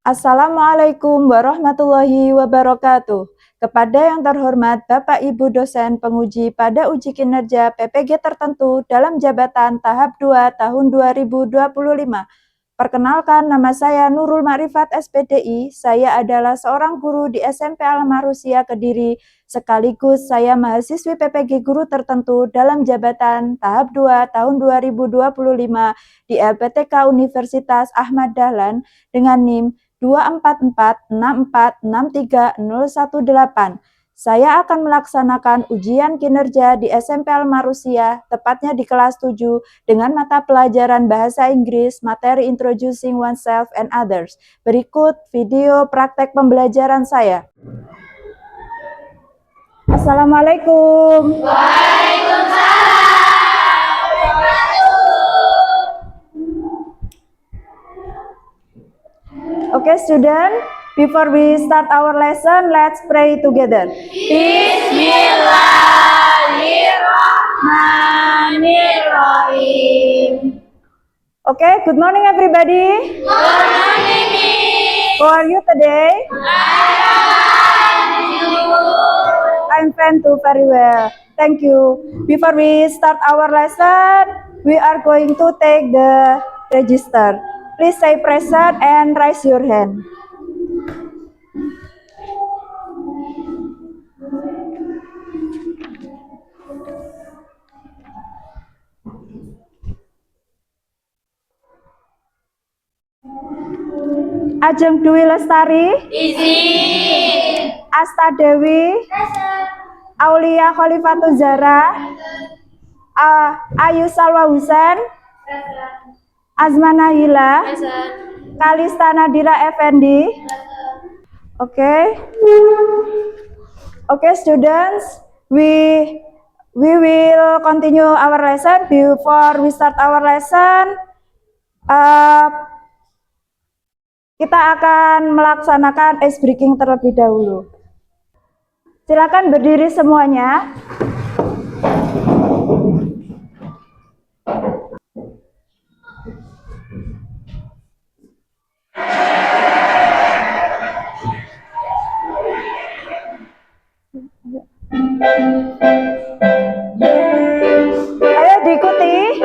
Assalamualaikum warahmatullahi wabarakatuh. Kepada yang terhormat Bapak Ibu dosen penguji pada uji kinerja PPG tertentu dalam jabatan tahap 2 tahun 2025. Perkenalkan, nama saya Nurul Makrifat SPDI. Saya adalah seorang guru di SMP Al-Marusia Kediri, sekaligus saya mahasiswi PPG guru tertentu dalam jabatan tahap 2 tahun 2025 di LPTK Universitas Ahmad Dahlan dengan NIM 24464630118. Saya akan melaksanakan ujian kinerja di SMP Al-Marusia, tepatnya di kelas 7, dengan mata pelajaran Bahasa Inggris, materi Introducing Oneself and Others. Berikut video praktek pembelajaran saya. Assalamualaikum. Waalaikumsalam. Okay, student, before we start our lesson, let's pray together. Bismillahirrahmanirrahim. Okay, good morning everybody. Good morning, Miss. How are you today? I'm fine too, very well. Thank you. Before we start our lesson, we are going to take the register. Please say present and raise your hand. Ajeng Dwi Lestari, Izin. Asta Dewi, Aulia Khalifatul Zara, Ayu Salwa Husen, Azmana Hila, Kalista Nadira Effendi. Okay. Okay, students, we will continue our lesson. Before we start our lesson, kita akan melaksanakan ice breaking terlebih dahulu. Silakan berdiri semuanya. Ayo diikuti.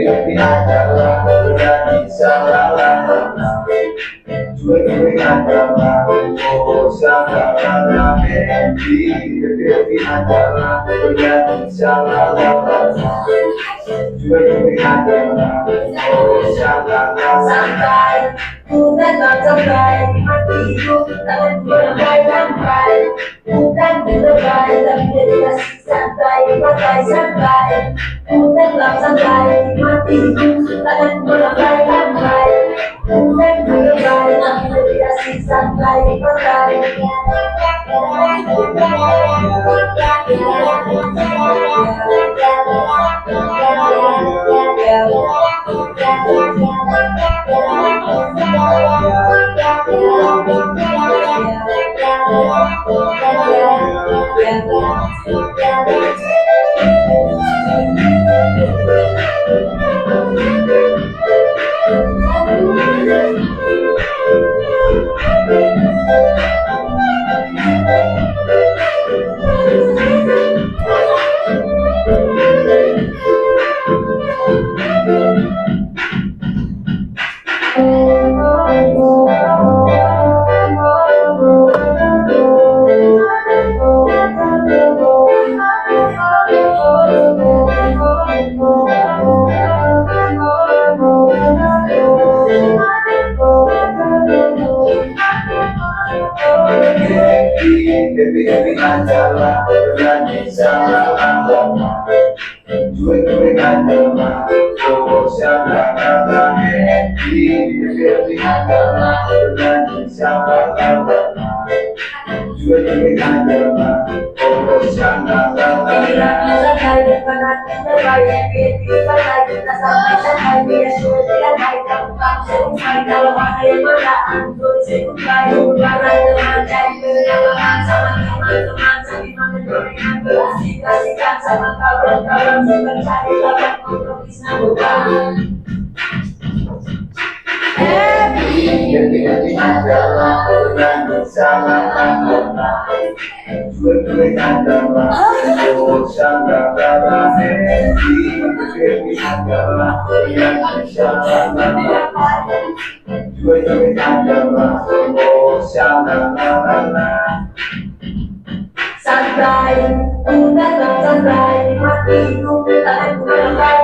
Happy adalah berani salah. Cuek adalah oh salah. Happy adalah berani salah. Cuek adalah oh salah. Santai, bukan tak santai. Mati hidup, tangan berlambai-lambai. Bukan berlebay, tapi dikasih santai. Pakai santai, bukan tak santai. Mati hidup, tangan berlambai-lambai. Bukan berlebay, tapi dikasih santai. Pakai Happy adalah berani salah. Cuek adalah oh salah. Happy adalah berani salah. makin lebay. Pilih pantai kita sampai biar sulit dilandai. Kamu selesai kalau ada yang bertahan. Tulis sekuntai hubungan teman dan kenangan sama teman-teman. Sambil makan gorengan kasih-kasihkan sama kawan-kawan. Mencari lawan kompromis nabukan. Happy adalah bulan bersama-sama. Cuek-cuek adalah Nusantara. Happy adalah bulan bersama-sama. Cuek-cuek adalah Nusantara. Santai, udah santai, mati bukan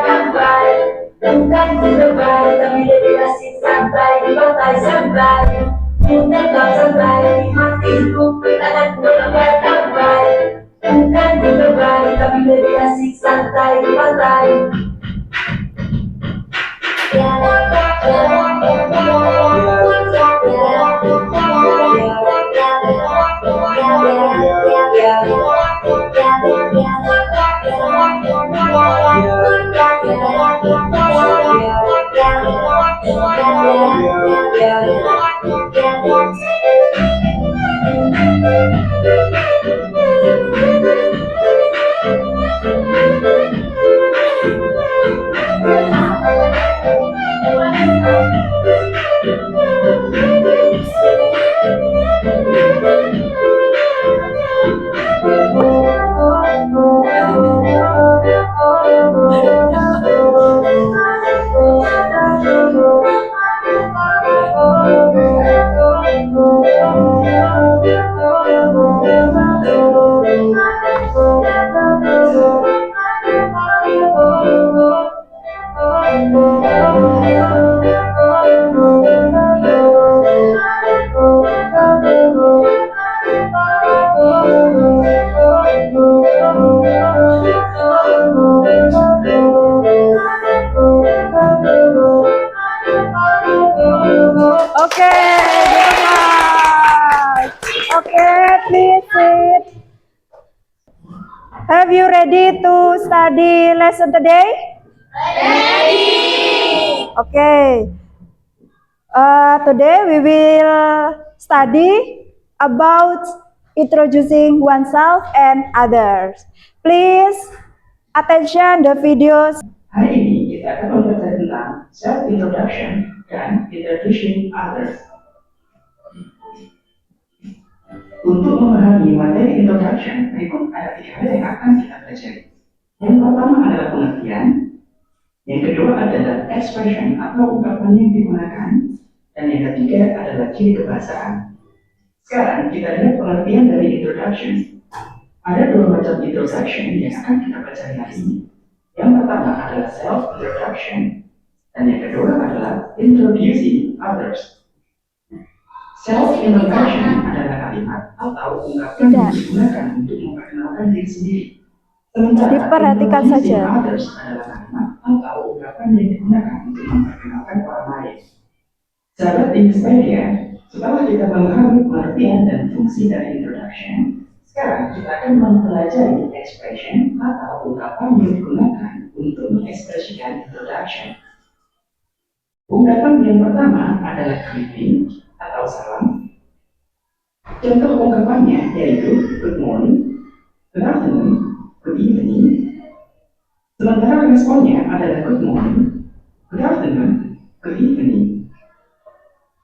santai. Bukan lebay, tapi lebih asik santai di pantai santai. Bukan santai, mati bukan santai. Bukan lebay, tapi lebih asik santai di pantai. Please sit. Have you ready to study lesson today? Ready. Okay. Today we will study about introducing oneself and others. Please attention the videos. Hari ini kita akan membaca tentang self-introduction dan introducing others. Untuk memahami materi introduction, berikut ada 3 hal yang akan kita pelajari. Yang pertama adalah pengertian, yang kedua adalah expression atau ungkapan yang digunakan, dan yang ketiga adalah ciri kebahasaan. Sekarang kita lihat pengertian dari introduction. Ada 2 macam introduction yang akan kita pelajari hari ini. Yang pertama adalah self-introduction, dan yang kedua adalah introducing others. Self-introduction adalah kalimat atau ungkapan yang digunakan untuk memperkenalkan diri sendiri. Sementara Diperhatikan introducing saja. others adalah kalimat atau ungkapan yang digunakan untuk memperkenalkan orang lain. Sahabat Inspiria, setelah kita memahami pengertian dan fungsi dari introduction, sekarang kita akan mempelajari expression atau ungkapan yang digunakan untuk mengekspresikan introduction. Ungkapan yang pertama adalah greeting atau salam. Contoh ungkapannya yaitu good morning, good afternoon, good evening. Sementara responnya adalah good morning, good afternoon, good evening.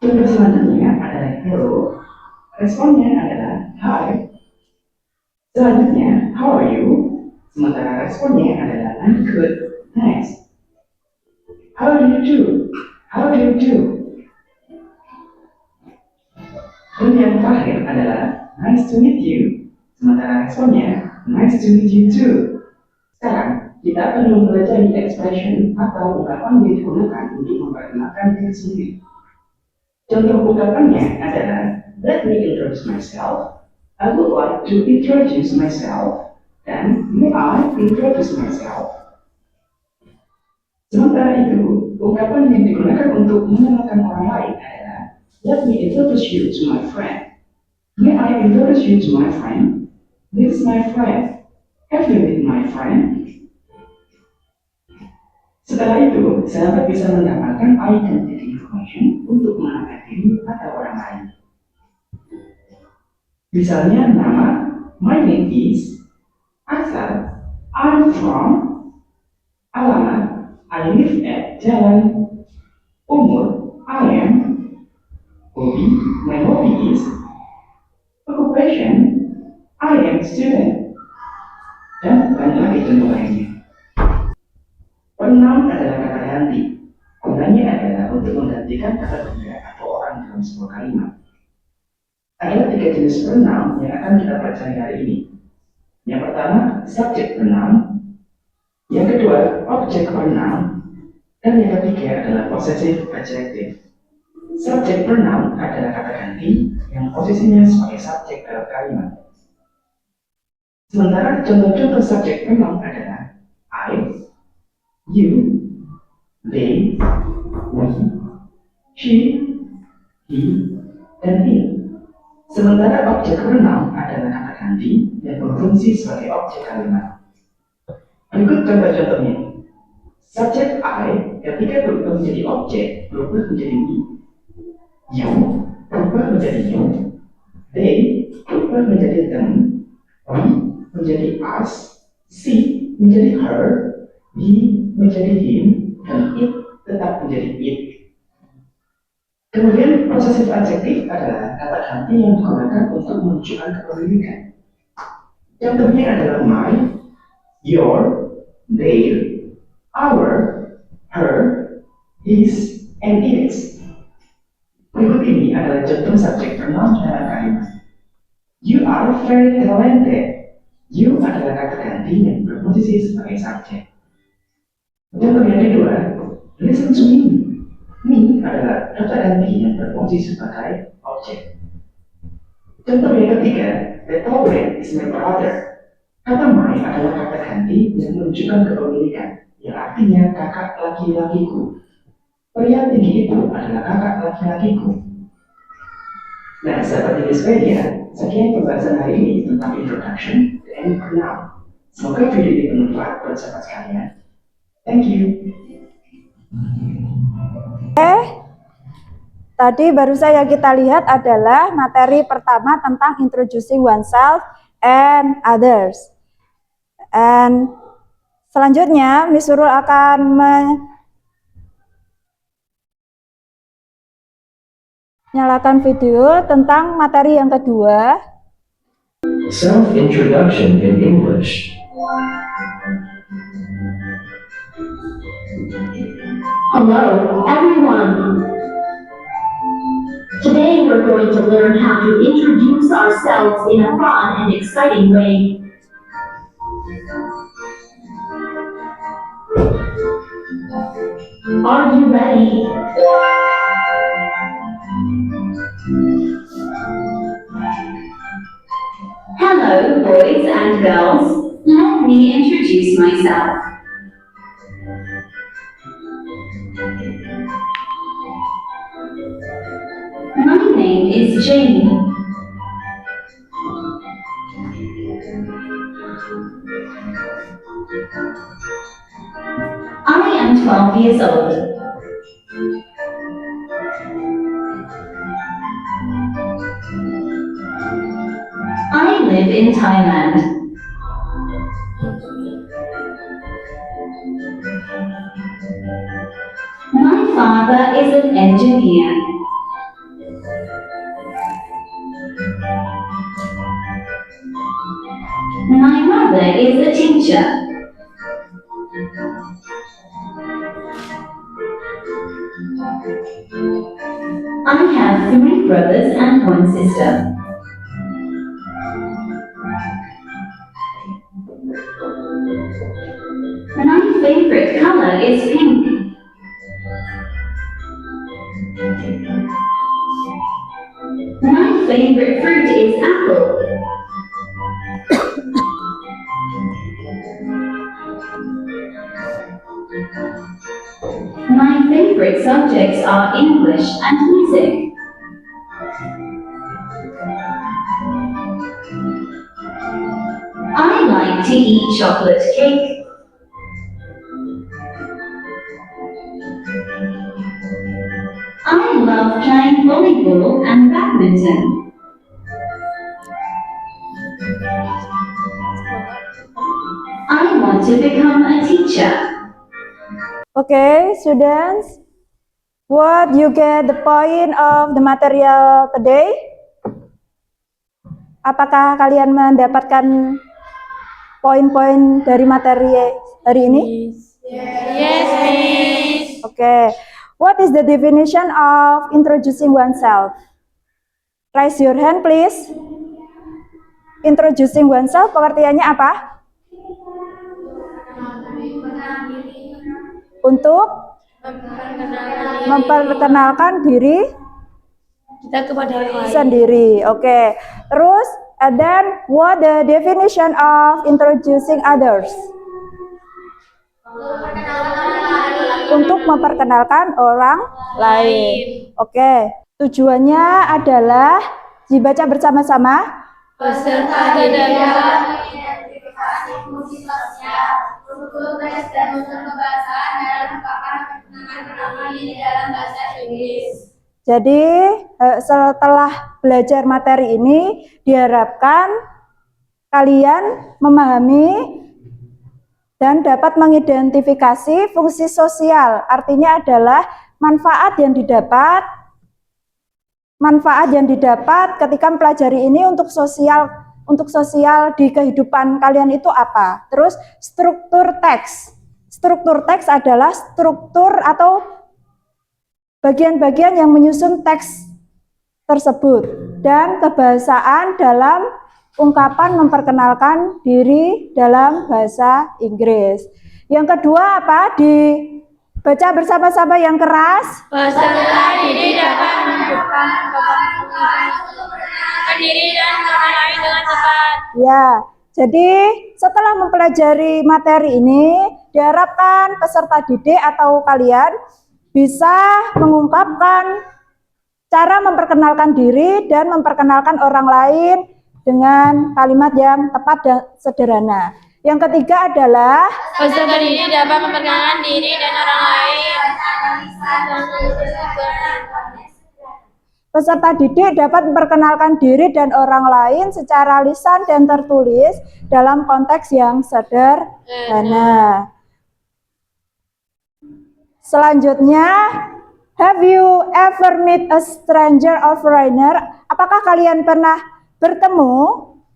Contoh selanjutnya adalah hello. Responnya adalah hi. Selanjutnya, how are you? Sementara responnya adalah I'm good, thanks. How do you do? How do you do? Dan yang terakhir adalah nice to meet you. Sementara responnya nice to meet you too. Sekarang kita akan mempelajari expression atau ungkapan yang digunakan untuk memperkenalkan diri sendiri. Contoh ungkapannya adalah let me introduce myself. I would like to introduce myself. Dan may I introduce myself. Sementara itu, ungkapan yang digunakan untuk mengenalkan orang lain adalah let me introduce you to my friend. May I introduce you to my friend? This is my friend. Have you met my friend? Setelah itu, sahabat bisa menambahkan identity information untuk mengenalkan diri atau orang lain. Misalnya nama, my name is, asal, I'm from, alamat, I live at Jalan, umur, I am, hobi, my hobby is, occupation, I am student, dan banyak lagi contoh lainnya. Pronoun adalah kata ganti. Gunanya adalah untuk menggantikan kata benda atau orang dalam sebuah kalimat. Ada 3 jenis pronoun yang akan kita pelajari hari ini. Yang pertama, subject pronoun. Yang kedua, object pronoun. Dan yang ketiga adalah possessive adjective. Subject pronoun adalah kata ganti yang posisinya sebagai subjek dalam kalimat. Sementara contoh-contoh subject pronoun adalah I, you, they, we, she, he, dan it. Sementara objek pronoun adalah kata ganti yang berfungsi sebagai objek kalimat. Berikut contoh-contohnya. Subjek I ketika berubah menjadi objek berubah menjadi we. You berubah menjadi you. They berubah menjadi them. We menjadi us. She menjadi her. He menjadi him. Dan it tetap menjadi it. Kemudian possessive adjective adalah kata ganti yang digunakan untuk menunjukkan kepemilikan. Contohnya adalah my, your, their, our, her, his, and its. Berikut ini adalah contoh subjek pronoun dalam kalimat. You are very talented. You adalah kata ganti yang berposisi sebagai subjek. Contoh yang kedua, listen to me. Me adalah kata ganti yang berfungsi sebagai objek. Contoh yang ketiga, the tolerant is my brother. Kata my adalah kata ganti yang menunjukkan kepemilikan, yang artinya kakak laki-lakiku. Pria tinggi itu adalah kakak laki-lakiku. Nah, sahabat Inggrispedia, sekian pembahasan hari ini tentang introduction and pronoun. Semoga video ini bermanfaat buat sahabat sekalian. Thank you. Tadi baru saja kita lihat adalah materi pertama tentang introducing oneself and others. And selanjutnya Miss Nurul akan menyalakan video tentang materi yang kedua. Self-introduction in English. Hello, everyone. Today we're going to learn how to introduce ourselves in a fun and exciting way. Are you ready? Hello, boys and girls. Let me introduce myself. My name is Jane. I am 12 years old. I live in Thailand. My father is an engineer. My mother is a teacher. I have 3 brothers and 1 sister. My favorite color is pink. My favorite fruit is apple. My favorite subjects are English and music. I like to eat chocolate cake. badminton. I want to become a teacher. Okay, students, what you get the point of the material today? Apakah kalian mendapatkan poin-poin dari materi hari ini? Yes, Miss. Okay, what is the definition of introducing oneself? Raise your hand, please. Introducing oneself pengertiannya apa? Untuk memperkenalkan diri Kita kepada orang lain. sendiri. Oke. Terus, and then what the definition of introducing others? Untuk memperkenalkan orang lain. Oke. Tujuannya adalah dibaca bersama-sama. Peserta dapat mengidentifikasi fungsi sosial, struktur teks dan unsur kebahasaan dalam ungkapan pengenaan diri dalam bahasa Inggris. Jadi setelah belajar materi ini diharapkan kalian memahami dan dapat mengidentifikasi fungsi sosial. Artinya adalah manfaat yang didapat ketika mempelajari ini untuk sosial di kehidupan kalian itu apa. Terus struktur teks. Struktur teks adalah struktur atau bagian-bagian yang menyusun teks tersebut, dan kebahasaan dalam ungkapan memperkenalkan diri dalam bahasa Inggris. Yang kedua apa? Dibaca bersama-sama yang keras. peserta didik dapat menunjukkan kemampuan untuk memperkenalkan diri dan orang lain dengan tepat. Ya, jadi setelah mempelajari materi ini, diharapkan peserta didik atau kalian bisa mengungkapkan cara memperkenalkan diri dan memperkenalkan orang lain dengan kalimat yang tepat dan sederhana. Yang ketiga adalah Peserta didik dapat memperkenalkan diri dan orang lain. peserta didik dapat memperkenalkan diri dan orang lain secara lisan dan tertulis dalam konteks yang sederhana. Selanjutnya, have you ever meet a stranger or foreigner? Apakah kalian pernah bertemu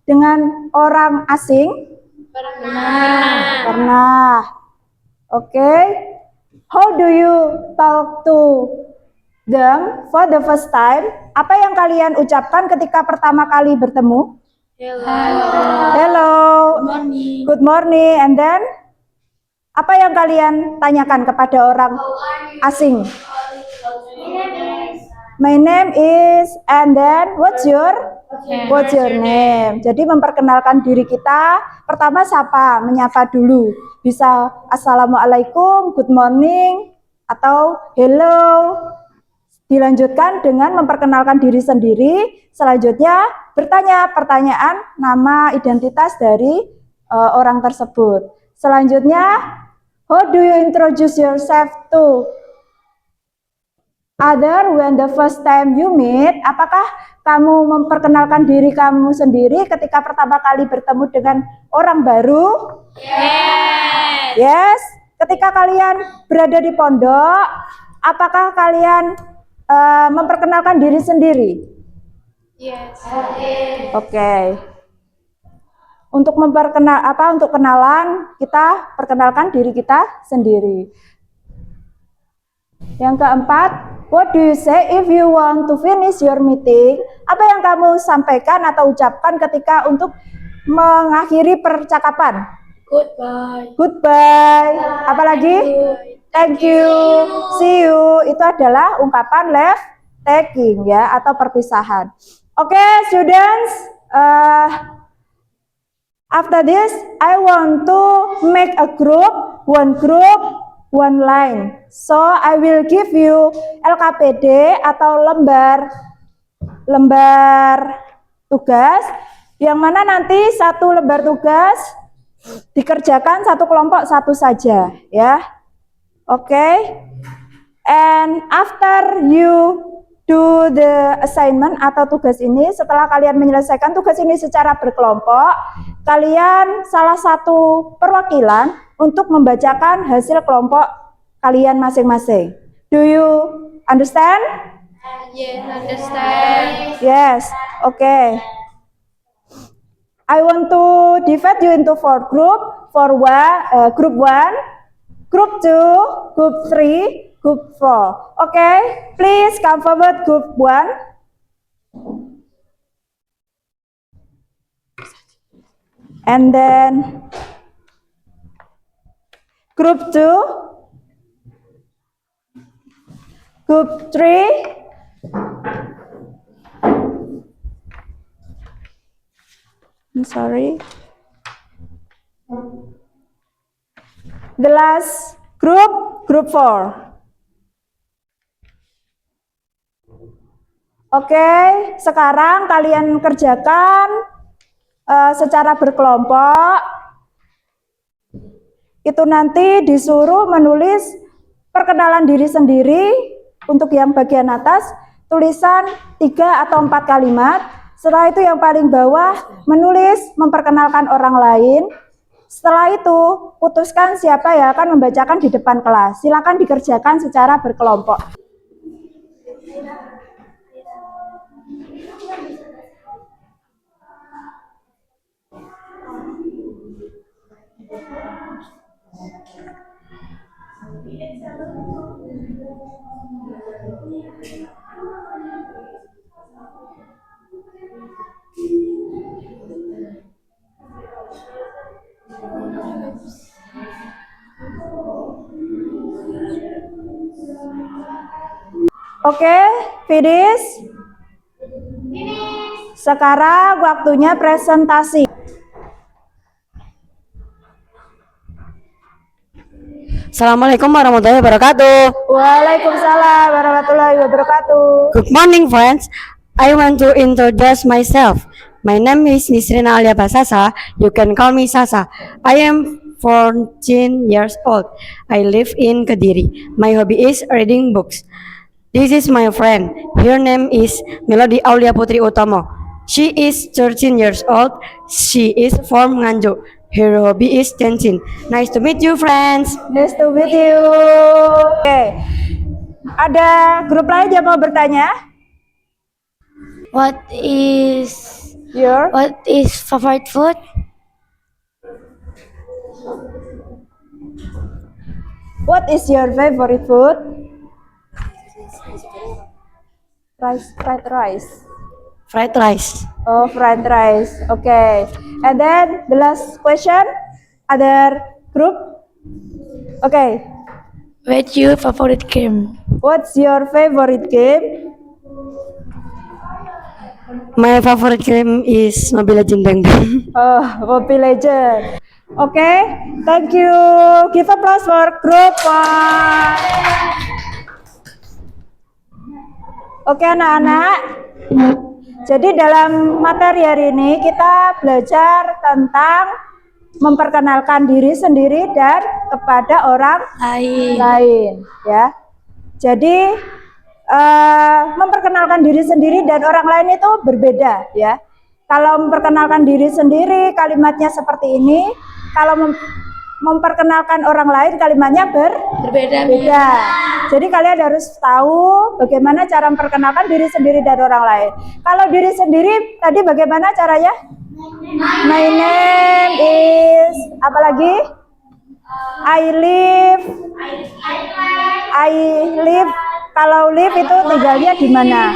dengan orang asing? Pernah. Oke. How do you talk to them for the first time? Apa yang kalian ucapkan ketika pertama kali bertemu? Hello. Good morning. And then apa yang kalian tanyakan kepada orang asing? My name is, and then what's your name? Jadi memperkenalkan diri kita, pertama sapa, menyapa dulu. Bisa assalamualaikum, good morning, atau hello. Dilanjutkan dengan memperkenalkan diri sendiri. Selanjutnya bertanya pertanyaan nama identitas dari orang tersebut. Selanjutnya, how do you introduce yourself to other when the first time you meet? Apakah kamu memperkenalkan diri kamu sendiri ketika pertama kali bertemu dengan orang baru? Yes. Ketika kalian berada di pondok, apakah kalian memperkenalkan diri sendiri? Yes. Oke. Untuk untuk kenalan, kita perkenalkan diri kita sendiri. Yang keempat, what do you say if you want to finish your meeting? Apa yang kamu sampaikan atau ucapkan ketika untuk mengakhiri percakapan? Goodbye. Apalagi? Thank you. See you. Itu adalah ungkapan leave taking ya, atau perpisahan. Oke, students. After this, I want to make a group, one line. So I will give you LKPD atau lembar tugas, yang mana nanti satu lembar tugas dikerjakan satu kelompok satu saja, ya. Oke. And after you do the assignment atau tugas ini. Setelah kalian menyelesaikan tugas ini secara berkelompok, kalian salah satu perwakilan untuk membacakan hasil kelompok kalian masing-masing. Do you understand? Yes, understand. Yes, okay. I want to divide you into 4 group. Group 1, Group 2, Group 3, Group 4. Okay, please come forward, Group 1. And then Group 2, Group 3, I'm sorry. The last group, Group 4. Oke, sekarang kalian kerjakan secara berkelompok. Itu nanti disuruh menulis perkenalan diri sendiri. Untuk yang bagian atas, tulisan 3 atau 4 kalimat. Setelah itu yang paling bawah menulis memperkenalkan orang lain. Setelah itu putuskan siapa yang akan membacakan di depan kelas. Silakan dikerjakan secara berkelompok. Oke, finish. Sekarang waktunya presentasi. Assalamualaikum warahmatullahi wabarakatuh. Waalaikumsalam warahmatullahi wabarakatuh. Good morning, friends. I want to introduce myself. My name is Nisrina Alia Basasa. You can call me Sasa. I am 14 years old. I live in Kediri. My hobby is reading books. This is my friend. Her name is Melody Aulia Putri Utomo. She is 13 years old. She is from Nganjuk. Her hobby is dancing. Nice to meet you, friends. Nice to meet you. Oke. Ada grup lain yang mau bertanya? What is favorite food? What is your favorite food? Fried rice. Fried rice. Oh, fried rice. Okay. And then the last question. Other group. Okay. What's your favorite game? What's your favorite game? My favorite game is Mobile Legends Bang Bang. Oh, Mobile Legends. Okay. Thank you. Give applause for group 1. Oke anak-anak, jadi dalam materi hari ini kita belajar tentang memperkenalkan diri sendiri dan kepada orang lain ya. Jadi memperkenalkan diri sendiri dan orang lain itu berbeda ya. Kalau memperkenalkan diri sendiri kalimatnya seperti ini, kalau memperkenalkan orang lain kalimatnya berbeda. Jadi kalian harus tahu bagaimana cara memperkenalkan diri sendiri dan orang lain. Kalau diri sendiri tadi bagaimana caranya? My name is apa lagi? I live. Kalau live itu tinggalnya di mana?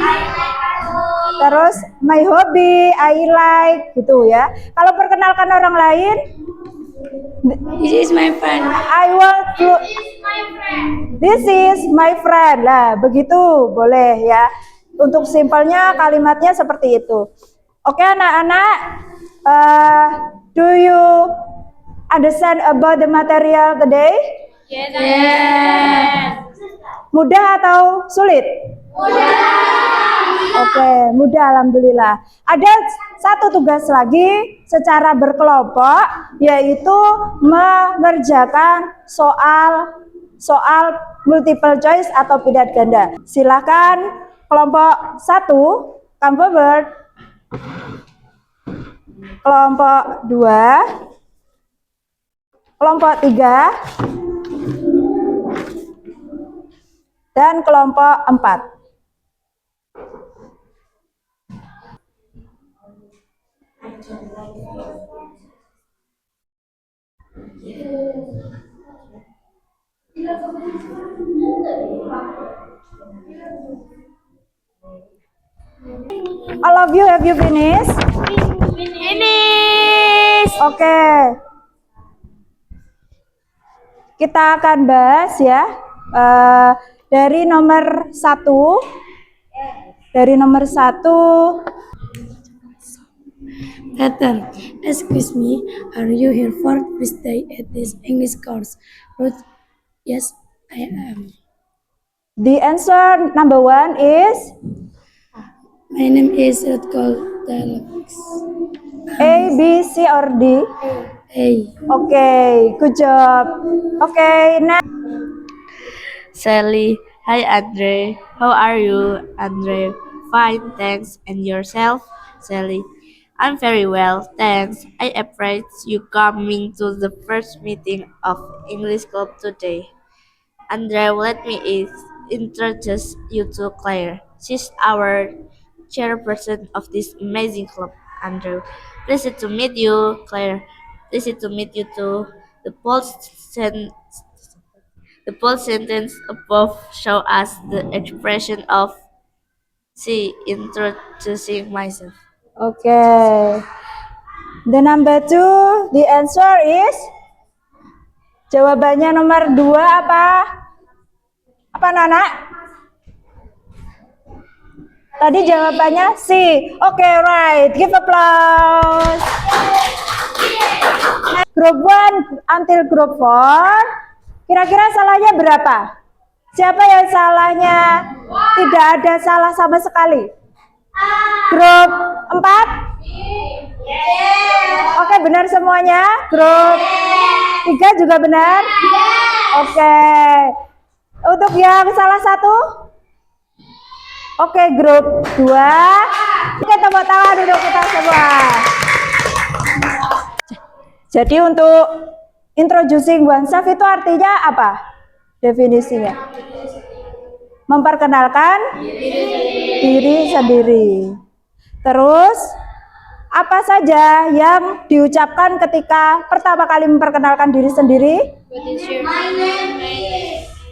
Terus my hobby, I like gitu ya. Kalau perkenalkan orang lain, This is my friend. I want to. This is my friend. Lah, begitu boleh ya. Untuk simpelnya kalimatnya seperti itu. Oke, anak-anak, do you understand about the material today? Yes. Mudah atau sulit? Oke, mudah alhamdulillah. Ada satu tugas lagi secara berkelompok, yaitu mengerjakan soal multiple choice atau pilihan ganda. Silakan Kelompok 1, come forward. Kelompok 2, kelompok 3, dan kelompok 4. All of you, have you finished? Finish. Oke. Kita akan bahas ya dari nomor 1. Dari nomor 1. Peter, excuse me, are you here for first day at this English course? Ruth, yes, I am. The answer number 1 is My name is Ruth Goldelax. A, B, C, or D? A. Okay, good job. Okay, next. Sally, hi Andre. How are you, Andre? Fine, thanks. And yourself, Sally? I'm very well, thanks. I appreciate you coming to the first meeting of English Club today. Andre, let me introduce you to Claire. She's our chairperson of this amazing club. Andrew, pleased to meet you, Claire. Pleased to meet you too. The Paul's the bold sentence above show us the expression of C introducing myself. Okay. The number 2, the answer is jawabannya nomor 2 apa? Apa Nana? Tadi jawabannya C. Okay, right. Give applause. Group 1 until group 4. Kira-kira salahnya berapa? Siapa yang salahnya tidak ada salah sama sekali? Grup 4? Oke, benar semuanya? Grup 3 juga benar? Oke. Untuk yang salah 1? Oke, grup 2. Oke, tepuk tangan untuk kita semua. Jadi untuk introducing oneself itu artinya apa? Definisinya? Memperkenalkan diri sendiri. Terus, apa saja yang diucapkan ketika pertama kali memperkenalkan diri sendiri?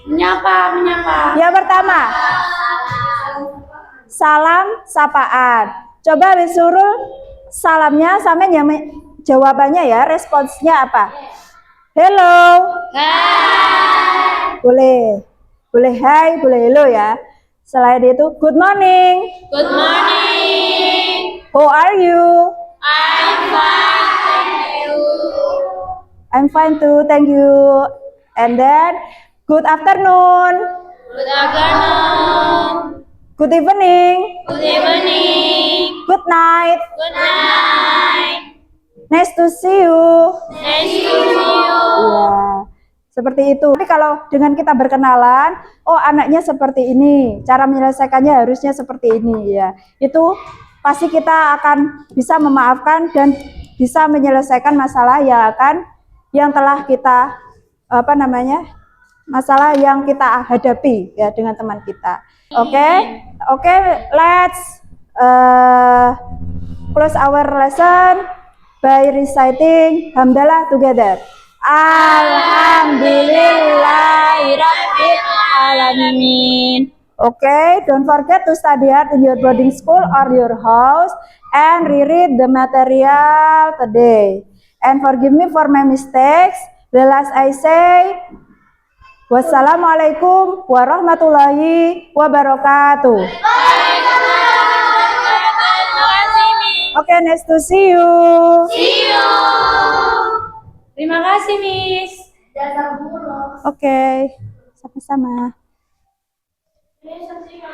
Menyapa. Yang pertama, salam sapaan. Coba disuruh salamnya sama jawabannya ya, responsnya apa? Hello. Boleh hai, boleh hello ya. Selain itu, good morning. Good morning. How are you? I'm fine, thank you. I'm fine too, thank you. And then, good afternoon. Good afternoon. Good evening. Good evening. Good night. Good night. Nice to see you. Nice to see you. Ya, seperti itu. Tapi kalau dengan kita berkenalan, oh anaknya seperti ini, cara menyelesaikannya harusnya seperti ini ya. Itu pasti kita akan bisa memaafkan dan bisa menyelesaikan masalah yang telah kita masalah yang kita hadapi ya dengan teman kita. Oke, let's close our lesson by reciting hamdalah together. Alhamdulillahirabbil alamin. Okay, don't forget to study hard in your boarding school or your house and reread the material today. And forgive me for my mistakes. The last I say, wassalamualaikum warahmatullahi wabarakatuh. Okay, nice to see you. See you. Terima kasih, Miss. Oke, sama-sama. Ini kalau kita